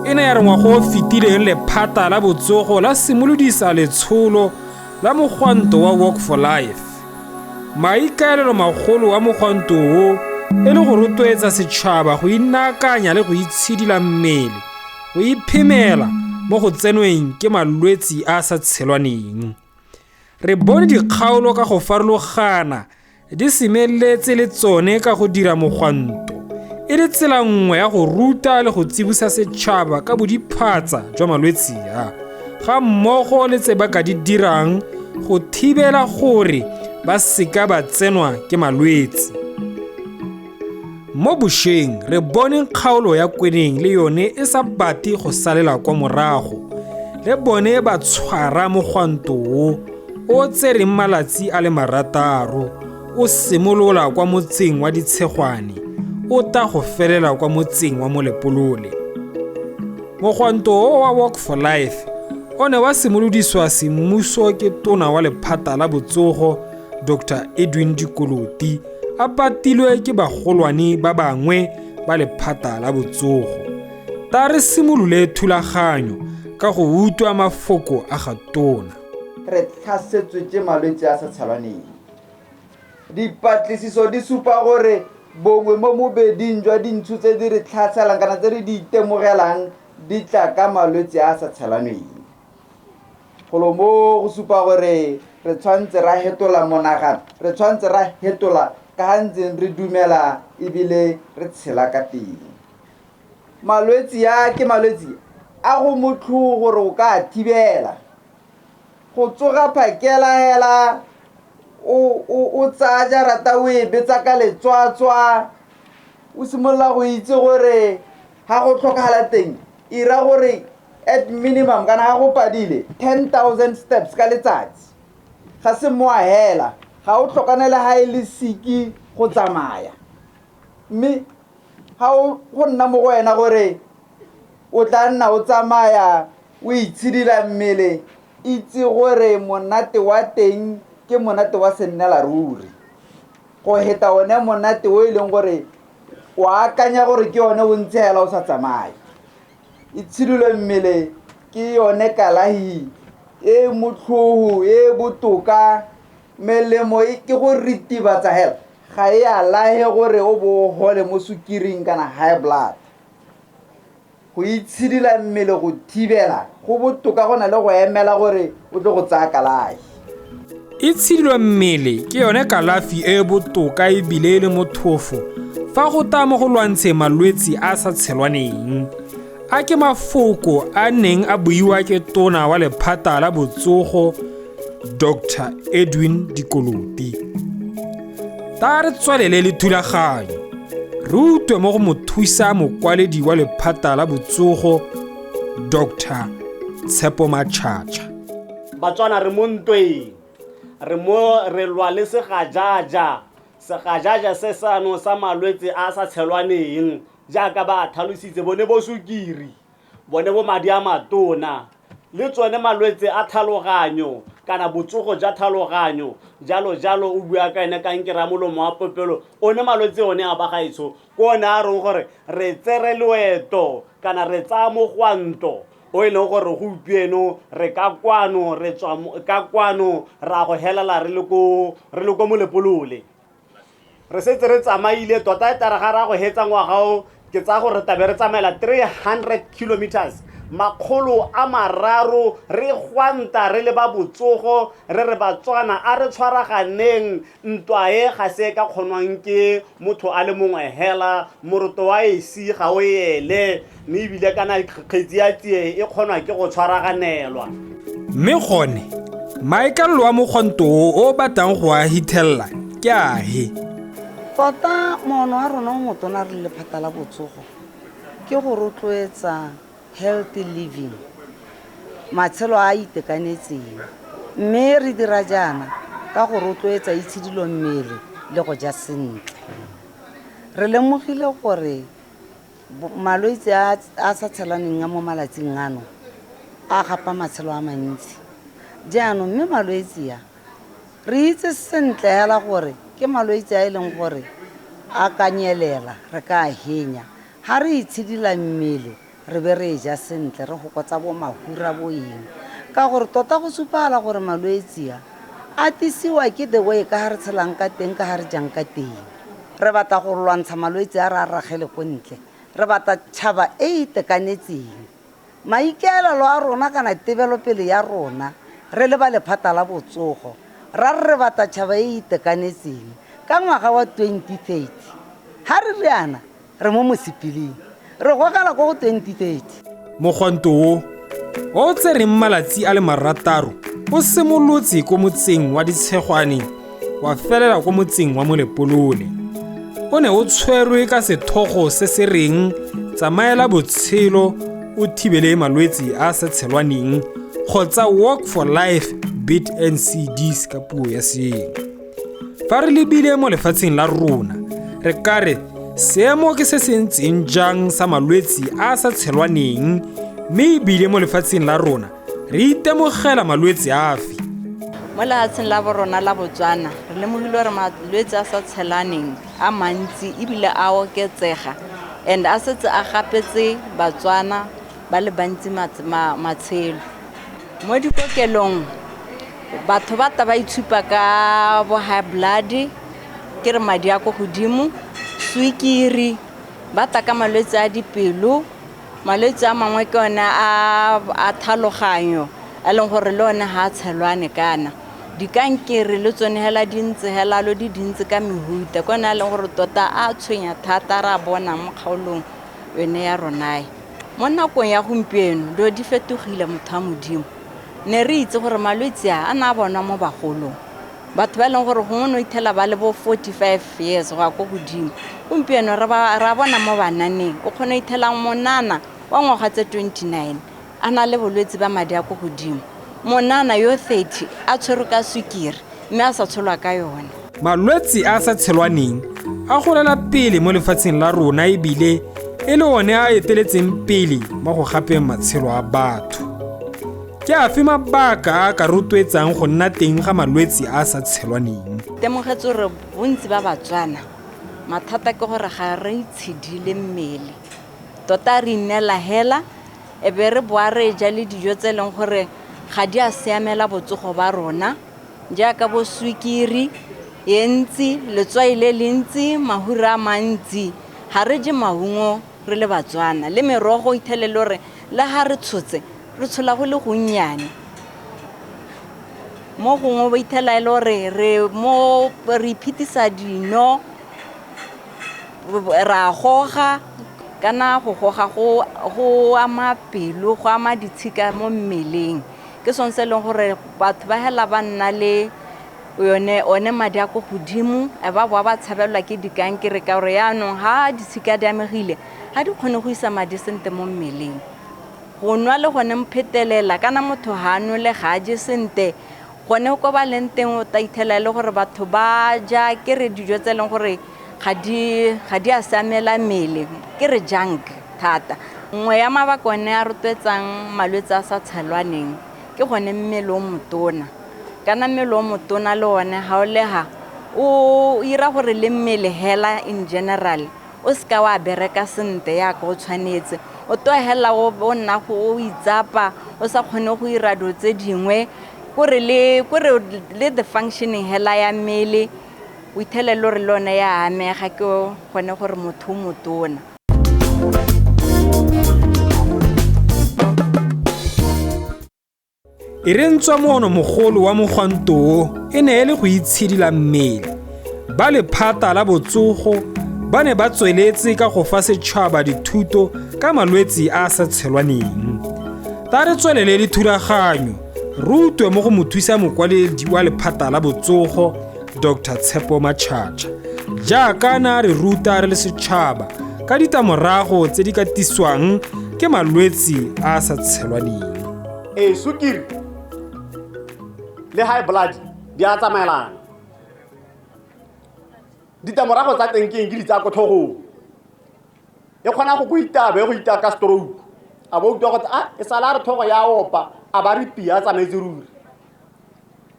e ne ya re ngwago o fetileng lephata la botsogo la simolodisa letsholo la mogwanto wa Walk for Life. Maikaelelo magolo wa mogwanto o e le go rotloetsa setšhaba go inakanya le go itshidila mmele, go iphemela mo go tsenweng ke malwetse a sa tshelwaneng. Re bone dikgaolo ka go farologana di semeletse le tsone ka go dira mogwanto e le tsela nngwe ya go ruta le go tsibusa setšhaba ka bodiphatsa jwa malwetse a, ga mmogo le tse ba ka di dirang go thibela gore ba seka ba tsenwa ke malwetse. Mo bošeng re bone kgaolo ya kweneng le yone e sa bate go salela kwa morago, le bone ba tshwara mogwanto o tsereng malatsi a le 6 o simolola kwa motseng wa Ditshegwane o ta go felela kwa motseng wa Molepolole. Mogwanto wa Walk for Life o ne wa simolodiswa semmuso ke tona wa lephata la botsogo Dr. Edwin Dikoloti a patilwe ke bagolwane ba bangwe ba lephata la botsogo. Ta re simolole thulaganyo ka go utlwa mafoko a ga tona. Re tlhasetswe ke malwetse a sa tshelwaneng. Dipatlisiso di supa gore bongwe mo mobeding jwa dintsho tse di re tlhaselang kana tse re di itemogelang di tla ka malwetse a sa tshelwaneng. Golo mo go supa gore re tshwantse ra hetola monagano, re tshwantse ra hetola ka hantseng re dumela ebile re tshela ka teng. Malwetse ya ke malwetse a go motlho gore o ka thibela. Go tsoga phakela hela o tsaya jarata o e betsa ka letswatswa, o simolola go itse gore ha go tlhokagala teng ira gore at minimum kana ha go padile 10,000 steps ka letsatsi. Ga se mo a hela ga o tlhokanela ha e le siki go tsamaya, mme ha o go nna mo go wena gore o tla nna o tsamaya o itshidila mmele, itse gore monate wa teng ke monate wa sennela ruri, go heta one monate o ileng gore o akanya gore ke yone o ntse hela o sa tsamaya. Itshidilo mmele ke yone kalahi e motlhoho e botoka. Melemo ke go ritibatsa hela ga e alahe gore o bo hole mo sukiring kana high blood. Go itshidila mmele go thibela go botoka go na le go emela gore o tle go tsaya kalahi. Itshidilo mmele ke yone kalafi e botoka e bile le mothofo fa go ta mo go lwantshe malwetse a sa tshelwaneng. A ke mafoko a neng a buiwa ke tona wa lephata la botsogo Dr. Edwin Dikoloti. Ta re tswalele le thulaganyo re utwe mo go mothusa mokwaledi wa lephata la botsogo Dr. Tshepo Machacha. Batswana re mo ntweng, re lwa le segajaja se sano sa malwetse a sa tshelwaneng jaaka ba tlhalositse bone bo sukiri, bone bo madi a matona le tsone malwetse a tlhaloganyo kana botsogo jwa tlhaloganyo jalo o bua ka ene kankere ya molomo wa popelo. One malwetse one a bagaetsho ko one a reng gore re tsere loeto kana re tsaya mogwanto o e leng gore go upieno re ka kwano re tswa ka kwano ra go helela re le ko Molepolole. Re setse re tsamaile tota e tara ga ra go hetsa ngwagao ke tsa gore tabe re tsamaela 300 kilometers makgolo a mararo re gwanta re le ba botsogo re Batswana a re tshwaraganeng ntwa e ga se ka kgonwang ke motho a le mongwe hela moroto wa esi ga o ele mme ebile kana kgetsi ya tie e kgonwa ke go tshwaraganelwa. Mme gone maikaelelo wa mogwanto o batang go a hithella ke ahe. Tota mono a rona o motona re lephata la botsogo ke go rotloetsa healthy living, matshelo a itekanetseng, mme re dira jaana ka go rotloetsa itshidilo mmele le go ja sentle. Re lemogile gore malwetse a sa tshelaneng a mo malatsing ano a gapa matshelo a mantsi jaanong, mme malwetse a re itse sentle hela gore ke malwetse a e leng gore a ka nyelela re ka henya ha re itshidila mmele re be re ja sentle re gokotsa bo mahura bo eng ka gore tota go supala gore malwetse a tisiwa ke the way ka ga re tshelang ka teng ka ga re jang ka teng re batla go lwantsha malwetse a re a ragele ko ntle re batla tšhaba e itekanetseng maikaelelo a rona kana tebelopele ya rona re le ba lephata la botsogo ra re batla tšhaba e itekanetseng ka ngwaga wa 2030 ha re riana re mo mosepeleng re gogela ko go 2030 mogwanto o tsereng malatsi a le marataro o simolotse ko motseng wa Ditshegwane wa felela ko motseng wa Molepolole o ne o tshwerwe ka sethogo se se reng tsamaela botshelo o thibele malwetse a sa tshelwaneng kgotsa Walk for Life bit NCDs ka puo ya seeng fa re lebile mo lefatsheng la rona re kare seemo ke se se ntseng jang sa malwetse a sa tshelwaneng mme ebile mo lefatsheng la rona re itemogela malwetse afe mo lefatsheng la borona la Botswana re lemogile gore malwetse a sa tshelaneng a mantsi ebile a oketsega and a setse a gapetse Batswana ba le bantsi matshelo mo dikokelong batho ba taba itshupa ka bo high blood ke re madi a go godimo swikiri ba taka malwetse a dipelo malwetse a mangwe ke ona a thaloganyo a leng gore le one ha tshelwane kana dikankere le tsone hela dintse hela lo di dintse ka mehuta kona le gore tota a tshwenya thata ra bona mo kgaolong yone ya rona mo nakong ya gompieno do di fetogile motho a modimo ne re itse gore malwetse a na bona mo bagolong batho ba leng gore gongwe no ithela ba le bo 45 years go go godimo gompieno ra bona mo bananeng o kgona ithela monana wa ngwaga tse 29 a na le bolwetse ba madi a go godimo monana yo 30 a tshwere ka swikiri mme a sa tsholwa ka yone malwetse a sa tshelwaneng a golela pele mo lefatsheng la rona ebile e le one a eteletseng pele mo go gapeng matshelo a batho ke afe mabaka a ka rotloetsang go nna teng ga malwetse a sa tshelwaneng temogetse gore bontsi ba Batswana mathata ke gore ga re itshidile mmele tota re inela hela e be re boa re ja le dijo tse leng gore ga di a siamela botsogo ba rona jaaka bo swikiri yentsi letswai le lentsi mahura a mantsi ha re je maungo re le Batswana le merogo ithelele gore le ha re tshotse re tshola go le gonnyane mo gongwe ba ithela e le gore re iphetisa dino ra goga kana go goga go ama pelo go ama ditshika mo mmeleng ke sone se leng gore batho ba hela ba nna le one madi a go godimo e ba boa ba tshabelwa ke dikankere ka gore yaanong ha ditshika di amegile ga di kgone go isa madi sente mo mmeleng go nwa le gone mphetelela kana motho ha nole ga je sente gone go ba leng teng o ta ithela le gore batho ba ja ke re dijo tse leng gore ga di a siamela mmele ke re junk thata nngwe ya mabaka one a rotloetsang malwetse a sa tshelwaneng ke gone mmele o motona kana mmele o motona le one ha o leha o ira gore le mmele hela in general o ska wa bereka sente ya go tshwanetse o to hela o nna go itsapa o sa kgone go ira do tse dingwe kore le the functioning hela ya mmele o ithelele gore lona ya amega ke gone gore motho motona e re ntswa mono mogolo wa mogwanto e ne e le go itshidila mmele ba lephata la botsogo ba ne ba tsweletse ka go fa setšhaba dithuto ka malwetse a sa tshelwaneng ta re tswelele dithulaganyo re utwe mo go mothusa mokwaledi wa lephata la botsogo Dr. Tshepo Machacha jaaka na re ruta re le setšhaba ka ditamorago tse di ka tiswang ke malwetse a sa tshelwaneng sukiri le high blood di a tsamaelana ditamorago tsa teng ke eng ke di tsa ko tlhogong e kgona go go itaba go ita ka stroke a bo utwa go e sala re thogo ya opa a ba re pia tsamaetse ruri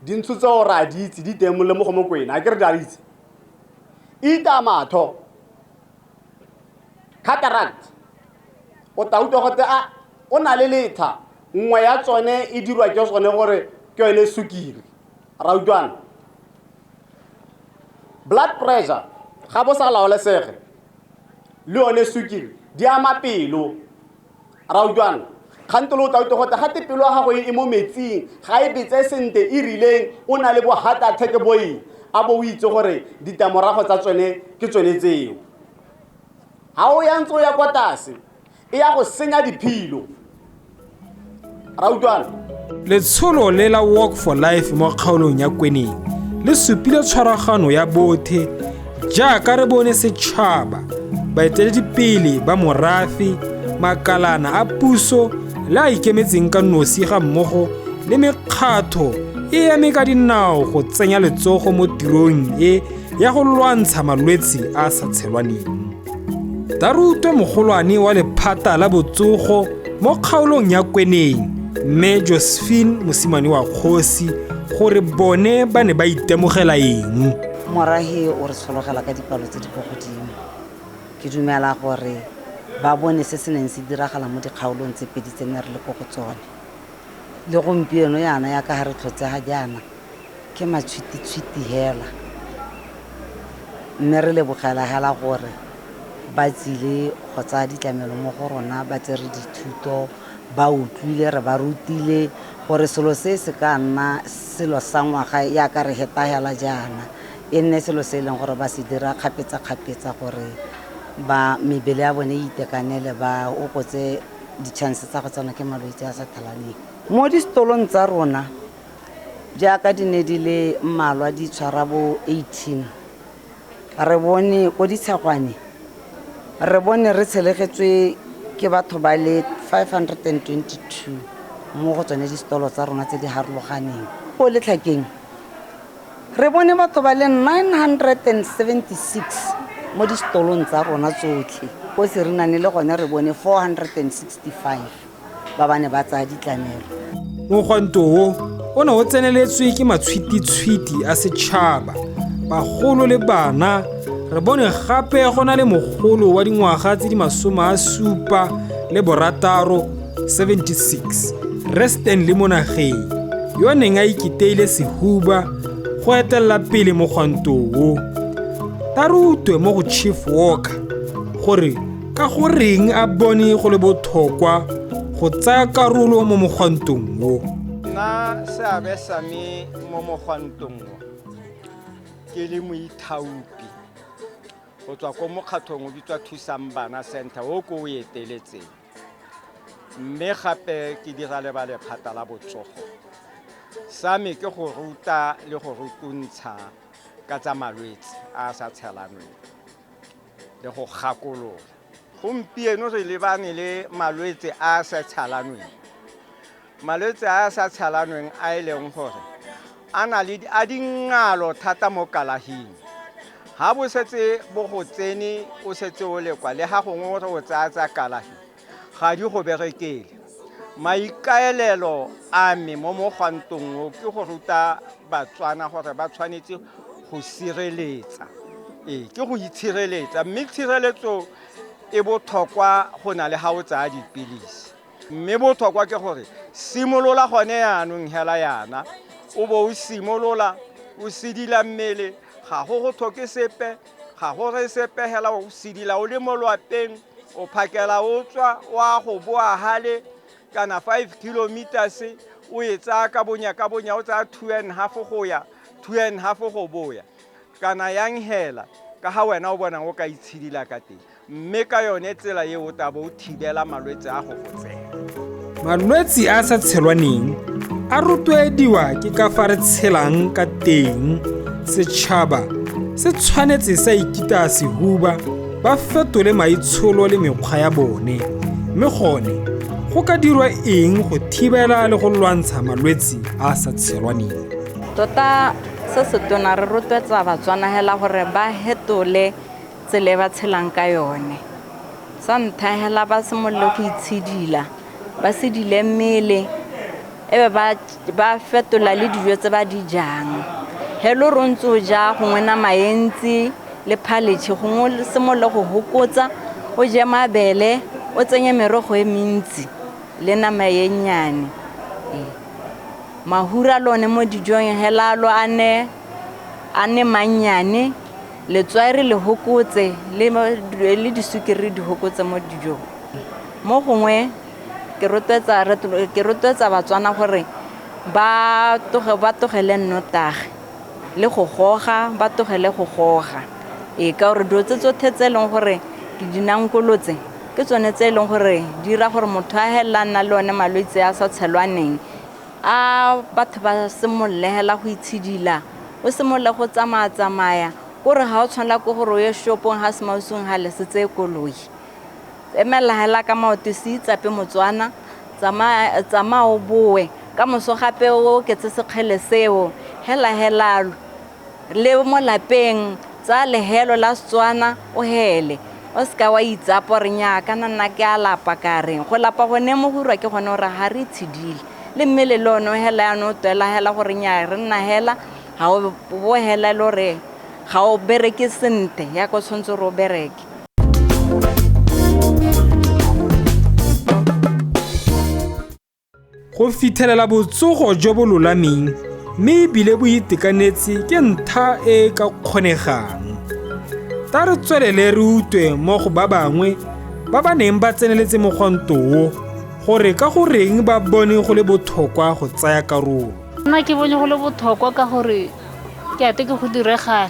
dintsu tseo ra di itse di teng le mo go mokwena a ke re di a itse ita matho cataract o ta utlwa gote o na le letha nngwe ya tsone e dirwa ke tsone gore ke yone sukiri ra utlwana blood pressure ga bo sa laolesege le yone sukiri di ama pelo ra utlwana kgantolo o ta utlwa gote gate pelo ya gago e mo metsing ga e betse sente e rileng o na le bo heart attack boe a bo o itse gore ditamorago tsa tsone ke tsone tseo ha o ya ntse o ya kwa tlase e ya go senya diphilo ra utlwana letsholo le la Walk for Life mo kgaolong ya Kweneng le supile tshwaragano ya bothe jaaka re bone setšhaba baeteledipele ba morafe makalana a puso le a ikemetseng ka nosi ga mmogo le mekgatlho e eme ka dinao go tsenya letsogo mo tirong e ya go lwantsha malwetse a sa tshelwaneng. Tarutwe mogolwane wa lephata la botsogo mo kgaolong ya Kweneng mme Josephine Mosimane wa Kgosi gore bone ba ne ba itemogela eng. Morahi o re sologela ka dipalo tse di go godimo. Ke dumela gore ba bone se se neng se diragala mo dikgaolong tse pedi tse ne re le go tsone. Le gompieno yana ya ka ha re tlhotsega jaana ke matshwiti-tshwiti hela. Mme re lebogela hela gore ba tsile go tsaya ditlamelo mo go rona ba tsere dithuto ba utlwile re ba rutile gore selo se se ka nna selo sa ngwaga ya ka re hetagela jaana e nne selo se leng gore ba se dira kgapetsa gore ba mebele ya bone itekanele ba okotse di-chance tsa go tsena ke malwetse a sa thalaneng. Mo distolong tsa rona jaaka di ne di le mmalwa di tshwara bo 18 re bone ko ditshegwane re bone re tshelegetswe ke batho ba le 522 mo go tsone distolo tsa rona tse di harologaneng. Go letlhakeng re bone batho ba le 976 mo distolong tsa rona tsotlhe. Ko Serenane le gone re bone 465 ba bane ba tsaya ditlamelo. Mogwanto o ne o tseneletswe ke matshwiti-tshwiti a setšhaba bagolo le bana. Re bone gape go na le mogolo wa dingwaga tse di 76 Reston le monageng yo neng a ikiteile sehuba go etelela pele mogwanto o. Tarutwe mo go Chief Walker gore ka go reng a bone go le botlhokwa go tsaya karolo mo mogwantong o. Nna seabe sa me mo mogwantong o ke le moithaopi go tswa ko mokgatlhong o bitswa Thusang Bana Center o ko o eteletseng, mme gape ke dira le ba lephata la botsogo. Sa me ke go ruta le go rutuntsha ka tsa malwetse a sa tshelanweng le go gakolola. Gompieno re lebane le malwetse a sa tshelanweng. Malwetse a sa tshelanweng a e leng gore a na le a dingalo thata mo kalafing. Ha bo setse bo go tsene o setse o lekwa le ha gongwe gore o tsaya tsa kalafi ga di go berekele. Maikaelelo a me mo mogwantong o ke go ruta Batswana gore ba tshwanetse go sireletsa. Ke go itshireletsa, mme tshireletso e botlhokwa go na le ha o tsaya dipilisi. Mme botlhokwa ke gore simolola gone yaanong hela yana o bo o simolola o sidila mmele ga go go tlhoke sepe ga go re sepe hela o sidila o le mo lwapeng o phakela o tswa wa go boa hale kana 5 kilometers o etsa ka bonya o tsa 2.5 go ya 2.5 go boya kana yang hela ka ha wena o bona o ka itshidila ka teng, mme ka yone tsela ye o tabo o thibela malwetse a go gotsela. Malwetse a sa tshelwaneng a rotloediwa ke ka fa re tshelang ka teng. Setšhaba se tshwanetse sa ikita sehuba ba fetole maitsholo le mekgwa ya bone, mme gone go ka dirwa eng go thibela le go lwantsha malwetse a sa tshelwaneng. Tota se se tona re rotloetsa Batswana hela gore ba hetole tsele ba tshelang ka yone. Sa ntlha hela ba simolole go itshidila ba sedile mmele ebe ba fetola le dijo tse ba di jang. Helo rontso ja gongwe nama entsi le phaletšhe gongwe simolole go hokotsa o je mabele o tsenye merogo e mentsi le nama e nnyane. Mahura lone mo dijong hela lo a ne mannyane, letswaere le hokotse le disukiri di hokotse mo dijong. Mo gongwe ke rotloetsa Batswana gore ba togele nnotagi le go goga, ba togele go goga. Ka gore dilo tse tsotlhe tse e leng gore ke dinankolotse ke tsone tse e leng gore di dira gore motho a hela nna le one malwetse a sa tshelwaneng. A batho ba simolole hela go itshidila, o simolole go tsamaya gore ga o tshwanela ko gore o ye shopong ga semausong ga le setse koloi. Emela hela ka maoto, se itsape Motswana, tsamaya o boe ka moso gape o oketse sekgele seo. Hela le mo lapeng tsa lehelo la Setswana o hele, o seka wa itsapa gore nnyaa kana nna ke a lapa ka reng. Go lapa gone mo go rwa ke gone gore ga re itshidile le mmele le one o hela yana o twela hela gore nnyaa re nna hela ga o bo hela le gore ga o bereke sente ya ko tshwanetse re o bereke. Go fithelela botsogo jo bo lolameng mme ebile bo itekanetse ke ntha e ka kgonegang. Ta re tswelele re utwe mo go ba bangwe ba ba neng ba tseneletse mogwanto o gore ka goreng ba bone go le botlhokwa go tsaya karolo. Nna ke bone go le botlhokwa ka gore ke ate ke go diregale,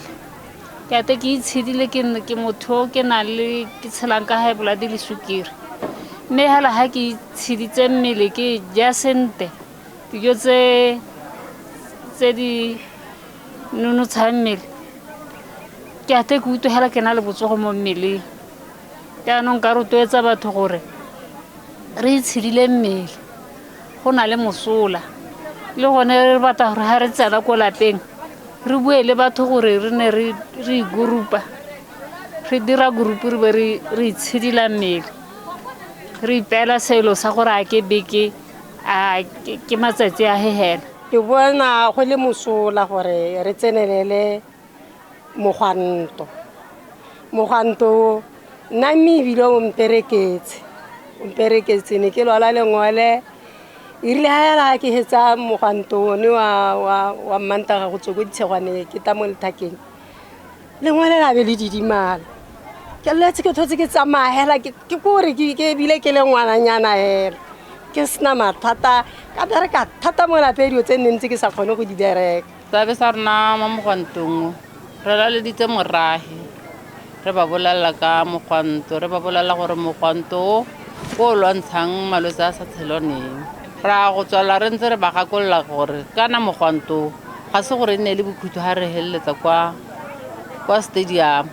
ke ate ke itshidile, ke motho ke na le ke tshelang ka high blood le sukiri. Mme hela ha ke itshiditse mmele ke ja sente dijo tse di nonotshang mmele, ke ate ke utwe hela ke na le botsogo mo mmeleng. Jaanong nka rotloetsa batho gore re itshidile mmele, go na le mosola le gone re batla gore ha re tsena ko lapeng re bue le batho gore re ne re igurupa, re dira gurupu, re be re itshidila mmele, re ipeela selo sa gore a ke beke ke matsatsi a hehela. Ke bona go le mosola gore re tsenelele mogwanto nna mme ebile o mpereketse ne ke lwala lengwele irile hela ke hetsa mogwanto one wa Mantaga go tsoko ditshegwane ke ta mo lethakeng lengwele la be le didimala. Ke letse ke thotse ke tsamaya hela ke gore ke bile ke le ngwananyana hela ke sena mathata ka bereka thata mo lapeng dio tse ntse ke sa kgone go di bereka. Sabe sa rona mo mogwantong re la le ditse morahi re ba bolela ka mogwanto, re ba bolela gore mogwanto o lwantshang malwetse a sa tshelwaneng. Ra go tswala re ntse re ba gakolola gore kana mogwanto ga se gore ne le bokhutlo ha re heleletsa kwa stadium.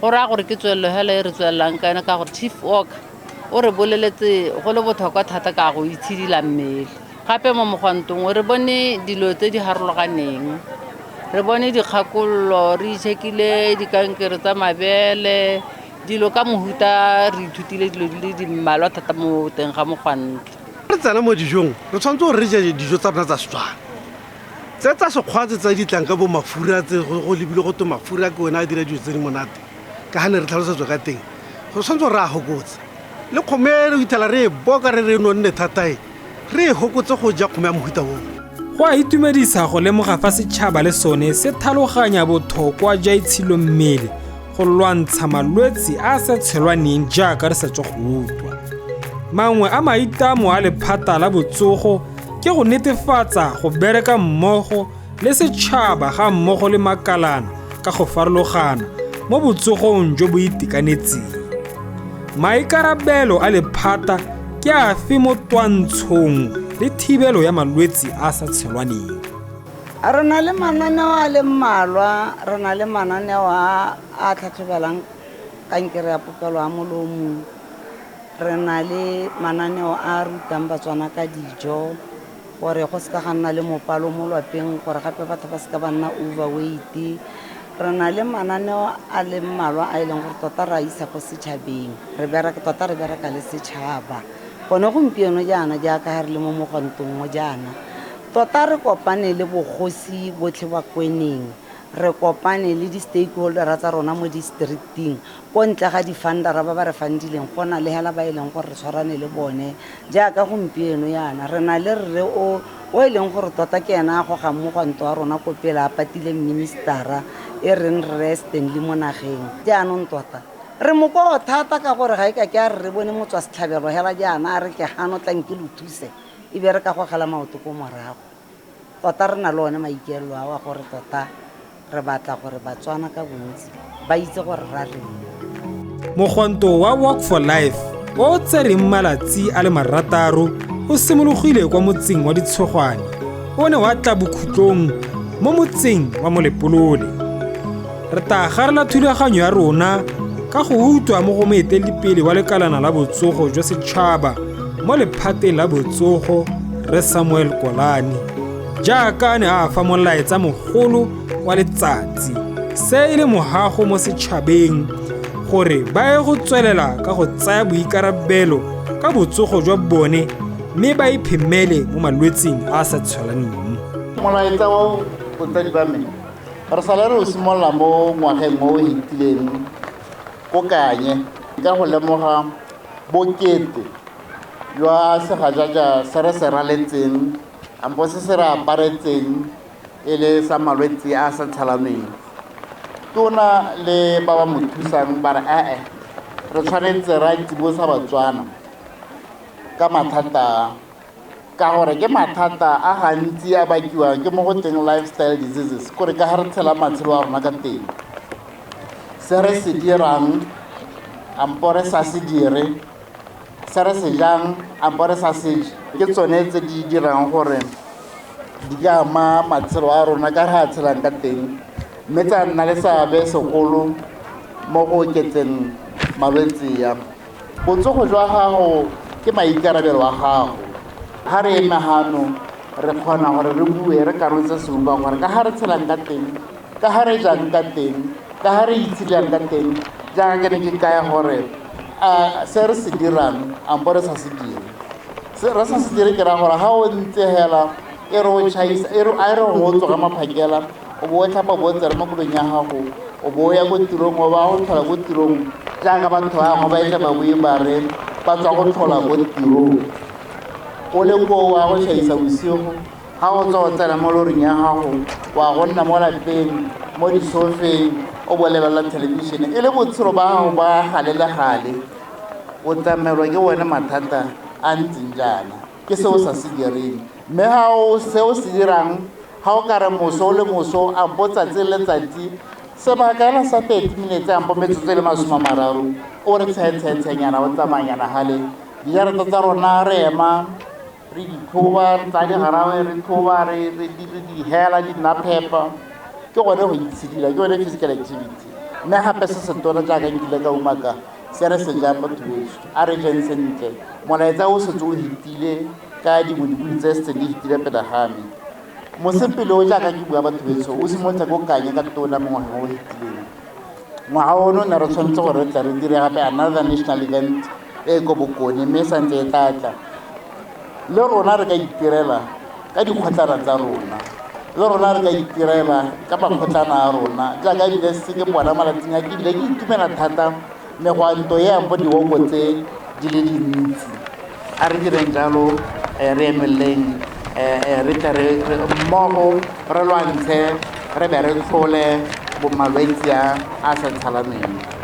Go ra gore ke tswelelo hela e re tswelelang kana ka gore Chief Walker o re boleletse go le botlhokwa thata ka go itshidila mmele. Gape mo mogwantong re bone dilo tse di harologaneng, re bone dikgakololo, re itshekile dikankere tsa mabele, dilo ka mohuta, re ithutile dilo di le di mmalwa thata mo teng ga mogwanto. Re tsena mo dijong re tshwanetse gore re je dijo tsa rona tsa Setswana tse tsa sekgwatse tsa ditlang ka bo mafura tse go lebile go to mafura ke ona a dira dijo tse di monate ka ha ne re tlhalosetswa ka teng go tshwanetse gore re a hokotse le kgomere o ithela re boka re nonne thatae re hokotse go ja kgome ya mohuta o. Go a itumedisa go lemoga fa setšhaba le sone se tlhaloganya botlhokwa jwa itshilo mmele go lwantsha malwetse a sa tshelwaneng jaaka re sa tswa go utwa. Mangwe a maitamo a lephata la botsogo ke go netefatsa go bereka mmogo le setšhaba ga mmogo le makalana ka go farologana mo botsogong jo bo itekanetseng. Maikarabelo a lephata ke a fe mo twantshong le thibelo ya malwetse a sa tshelwaneng. Re na le mananeo a le mmalwa, re na le mananeo a tlhatlhobelang kankere ya popelo ya molomo, re na le mananeo a rutang Batswana ka dijo gore go se ka ga nna le mopalo mo lapeng, gore gape batho ba se ka ba nna overweight. Re na le mananeo a le mmalwa a e leng gore tota ra isa go setšhabeng, re bereka le setšhaba. Gone gompieno jaana jaaka re le mo mogwantong mo jaana tota re kopane le bogosi botlhe ba kweneng, re kopane le di-stakeholdera tsa rona mo districting ko ntle ga di-fundera ba ba re fandileng go na le hela ba e leng gore re tshwarane le bone jaaka gompieno yana re na le rre o e leng gore tota ke ena a gogang mogwanto wa rona ko pele a patileng ministera e reng rre Stanley mo nageng jaanong tota re moko thata ka gore ga e ka ke a re bone motswa setlhabelo hela jaana a re ke gano tlanke lo thuse e be re ka go gela maoto ko morago tota re na le one maikelo a gore tota re batla gore Batswana ka bontsi ba itse gore ra reng mogwanto wa Walk for Life o tsereng malatsi a le marataro o simologile kwa motseng wa Ditshogwane o ne wa tla bokhutlong mo motseng wa Molepolole re ta garela thulaganyo ya rona ka go utwa mo go moeteledipele wa lekalana la botsogo jwa setšhaba mo lephateng la botsogo re Samuel Kolane jaaka ne a fa molaetsa mogolo wa letsatsi se e le mohago mo setšhabeng gore ba ye go tswelela ka go tsaya boikarabelo ka botsogo jwa bone mme ba iphemele mo malwetseng a sa tshwalaneng molaetsa wa botsadi ba me re sala re o simolola mo ngwageng mo o hetileng ko kanye ka go lemoga bokete jwa segajaja se re se raletseng ampo se se re aparetseng e le sa malwetse a sa tshalaneng tona le ba ba mo thusang ba re re tshwanetse ra tsibosa Batswana ka mathata ka gore ke mathata a gantsi a bakiwang ke mo go teng lifestyle diseases kore ka ga re tshela matshelo a rona ka teng se re se dirang ampo re sa se dire se re se jang ampo re sa se ke tsone tse di dirang gore di ka ama matshelo a rona ka ga a tshelang ka teng mme tsa nna le seabe segolo mo go oketseng malwetse ya botsogo jwa gago ke maikarabelo wa gago ga re eme gano re kgona gore re bue re karolotse seuba gore ka ga re tshelang ka teng ka ga re jang ka teng ka ga re itshelang ka teng jaaka ke ne ke kaya gore se re se dirang ampo re sa se dire re sa se dire ke raya gore ga o ntse hela e re o chaisa a re go tsoga maphakela o bo o tlhapa bontse re mo kolong ya gago o bo o ya ko tirong o ba go tlhola ko tirong jaaka batho bangwe ba etle ba bue ba re ba tswa go tlhola ko tirong o le ko wa go chaisa bosigo ga o tswa go tsena mo loring ya gago wa go nna mo lapeng mo disofeng o bo lebelela thelebišene e le botshelo ba gago ba gale le gale o tlamelwa ke bone mathata a ntseng jaana ke seo sa se direng mme ga o seo se dirang ga o ka re moso le moso ampo tsatsi le letsatsi sebakela sa 30 minutes ampo metsotso le 30 o re tshetshenyana o tsamayanyana gale dijarata tsa rona re ema re ditlhoba re tsa digarawe re tlhoba re di hela di nna phepa ke gone go itshidila ke gone physical activity mme gape se se tona jaaka nkile ka umaka se re se jang batho beso a re jeng sentle molaetsa o setse o hitile ka dimodibodi tse setse di hitile pele game mosepele o jaaka ke bua batho beso o simolotse ko kanye ka tona mo ngwageng o hitileng ngwaga ono ne re tshwanetse gore re tla re dire gape another national event e ko bokone mme e santse e tlatla le rona re ka itirela ka dikgotlana tsa rona le rona re ka itirela ka makgotlana a rona jaaka ebile se ke bona malatsing a ke ebile ke itumela thata megwanto e ampo diwoko tse di le dintsi a re direng jalo re emeleleng re tle re mmogo re lwantshe re be re tlhole malwetse a sa tshalaneng